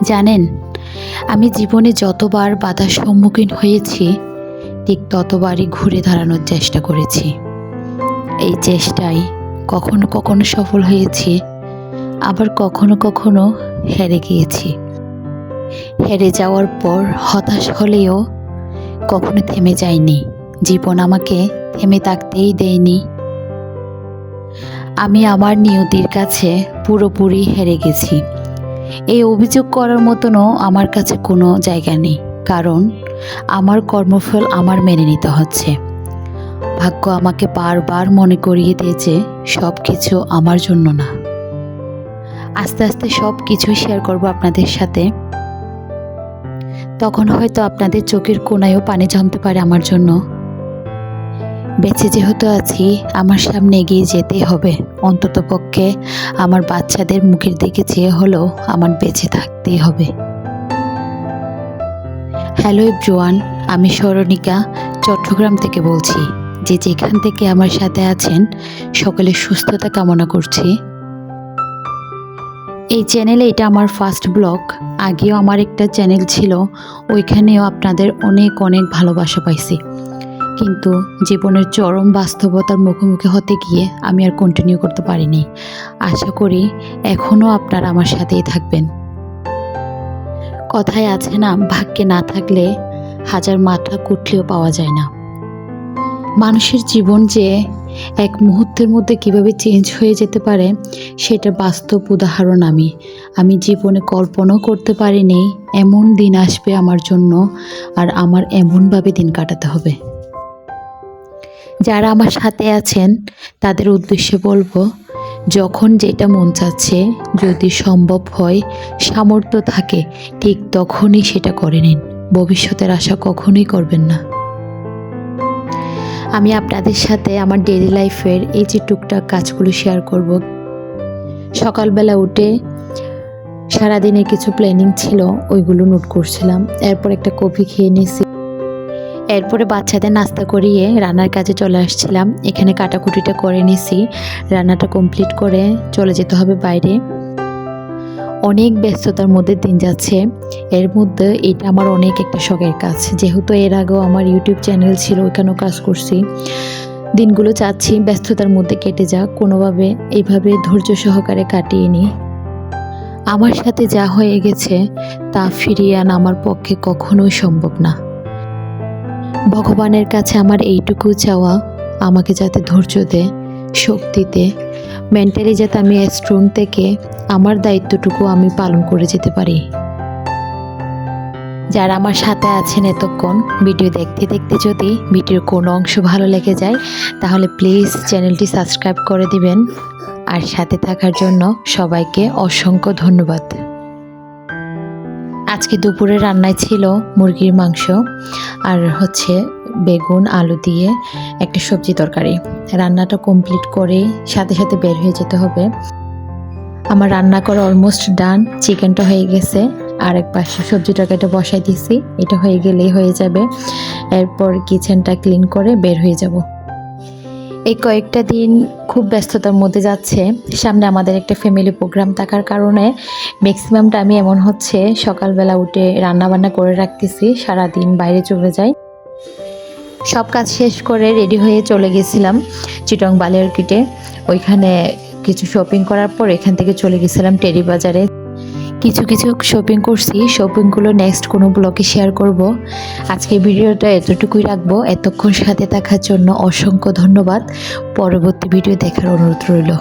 জানেন, আমি জীবনে যতবার বাধার সম্মুখীন হয়েছি ঠিক ততবারই ঘুরে দাঁড়ানোর চেষ্টা করেছি। এই চেষ্টায় কখনো কখনো সফল হয়েছি, আবার কখনো কখনো হেরে গিয়েছি। হেরে যাওয়ার পর হতাশ হলেও কখনো থেমে যায়নি। জীবন আমাকে থেমে থাকতেই দেয়নি। আমি আমার নিয়তির কাছে পুরোপুরি হেরে গেছি। এই অভিযোগ করার মতনও আমার কাছে কোনো জায়গা নেই, কারণ আমার কর্মফল আমার মেনে নিতে হচ্ছে। ভাগ্য আমাকে বারবার মনে করিয়ে দিয়েছে সব কিছু আমার জন্য না। আস্তে আস্তে সব কিছুই শেয়ার করব আপনাদের সাথে। তখন হয়তো আপনাদের চোখের কোণায়ও পানি জমতে পারে আমার জন্য। বেঁচে যেহেতু আছি, আমার সামনে এগিয়ে যেতেই হবে। অন্তত পক্ষে আমার বাচ্চাদের মুখের দিকে চেয়ে হলেও আমার বেঁচে থাকতেই হবে। হ্যালো এভরিওয়ান, আমি স্মরণিকা চট্টগ্রাম থেকে বলছি। যে যেখান থেকে আমার সাথে আছেন সকলের সুস্থতা কামনা করছি। এই চ্যানেলে এটা আমার ফার্স্ট ব্লগ। আগেও আমার একটা চ্যানেল ছিল, ওইখানেও আপনাদের অনেক অনেক ভালোবাসা পাইছি, কিন্তু জীবনের চরম বাস্তবতার মুখোমুখি হতে গিয়ে আমি আর কন্টিনিউ করতে পারিনি। আশা করি এখনও আপনারা আমার সাথেই থাকবেন। কথায় আছে না, ভাগ্যে না থাকলে হাজার মাথা কুটলেও পাওয়া যায় না। মানুষের জীবন যে এক মুহূর্তের মধ্যে কিভাবে চেঞ্জ হয়ে যেতে পারে সেটা বাস্তব উদাহরণ। আমি জীবনে কল্পনাও করতে পারিনি এমন দিন আসবে আমার জন্য, আর আমার এমনভাবে দিন কাটাতে হবে। যারা আমার সাথে আছেন তাদের উদ্দেশ্যে বলবো, যখন যেটা মন চাচ্ছে, যদি সম্ভব হয়, সামর্থ্য থাকে, ঠিক তখনই সেটা করে নিন। ভবিষ্যতের আশা কখনোই করবেন না। আমি আপনাদের সাথে আমার ডেইলি লাইফের এই যে টুকটাক কাজগুলো শেয়ার করব। সকালবেলা উঠে সারাদিনের কিছু প্ল্যানিং ছিল, ওইগুলো নোট করছিলাম। এরপর একটা কফি খেয়ে নিয়েছি। এরপরে বাচ্চাদের নাস্তা করিয়ে রান্নার কাজে চলে আসছিলাম। এখানে কাটাকুটিটা করে নিয়েছি। রান্নাটা কমপ্লিট করে চলে যেতে হবে বাইরে। অনেক ব্যস্ততার মধ্যে দিন যাচ্ছে। এর মধ্যে এটা আমার অনেক একটা শখের কাজ। যেহেতু এর আগেও আমার ইউটিউব চ্যানেল ছিল, ওইখানেও কাজ করছি। দিনগুলো চাচ্ছি ব্যস্ততার মধ্যে কেটে যাক, কোনোভাবে এইভাবে ধৈর্য সহকারে কাটিয়ে নিই। আমার সাথে যা হয়ে গেছে তা ফিরিয়ে আনা আমার পক্ষে কখনোই সম্ভব না। ভগবানের কাছে আমার এইটুকু চাওয়া, আমাকে যাতে ধৈর্য দেয়, শক্তি দেয়, মেন্টালি যাতে আমি স্ট্রং থেকে আমার দায়িত্বটুকু আমি পালন করে যেতে পারি। যারা আমার সাথে আছেন এতক্ষণ ভিডিও দেখতে দেখতে, যদি ভিডিওর কোনো অংশ ভালো লেগে যায় তাহলে প্লিজ চ্যানেলটি সাবস্ক্রাইব করে দিবেন। আর সাথে থাকার জন্য সবাইকে অসংখ্য ধন্যবাদ। আজকে দুপুরে রান্নায় ছিল মুরগির মাংস আর বেগুন আলু দিয়ে একটা সবজি তরকারি। রান্নাটা কমপ্লিট করে সাথে সাথে বের হয়ে যেতে হবে। আমার রান্না করা অলমোস্ট ডান। চিকেনটা হয়ে গেছে, আর এক পাশে সবজি তরকারিটা বসাই দিয়েছি। এটা হয়ে গেলেই হয়ে যাবে। এরপর কিচেনটা ক্লিন করে বের হয়ে যাব। এই কয়েকটা দিন খুব ব্যস্ততার মধ্যে যাচ্ছে। সামনে আমাদের একটা ফ্যামিলি প্রোগ্রাম থাকার কারণে ম্যাক্সিমাম টাইমে এমন হচ্ছে, সকালবেলা উঠে রান্নাবান্না করে রাখতেছি, সারাদিন বাইরে চলে যাই। সব কাজ শেষ করে রেডি হয়ে চলে গেছিলাম চিটং বালিয়ারকিটে। ওইখানে কিছু শপিং করার পর এখান থেকে চলে গেছিলাম টেরি বাজারে। কিছু শপিং করছি। শপিংগুলো নেক্সট কোনো ব্লগে শেয়ার করব। আজকে ভিডিওটা এতটুকুই রাখবো। এতক্ষণ সাথে থাকার জন্য অসংখ্য ধন্যবাদ। পরবর্তী ভিডিও দেখার অনুরোধ রইল।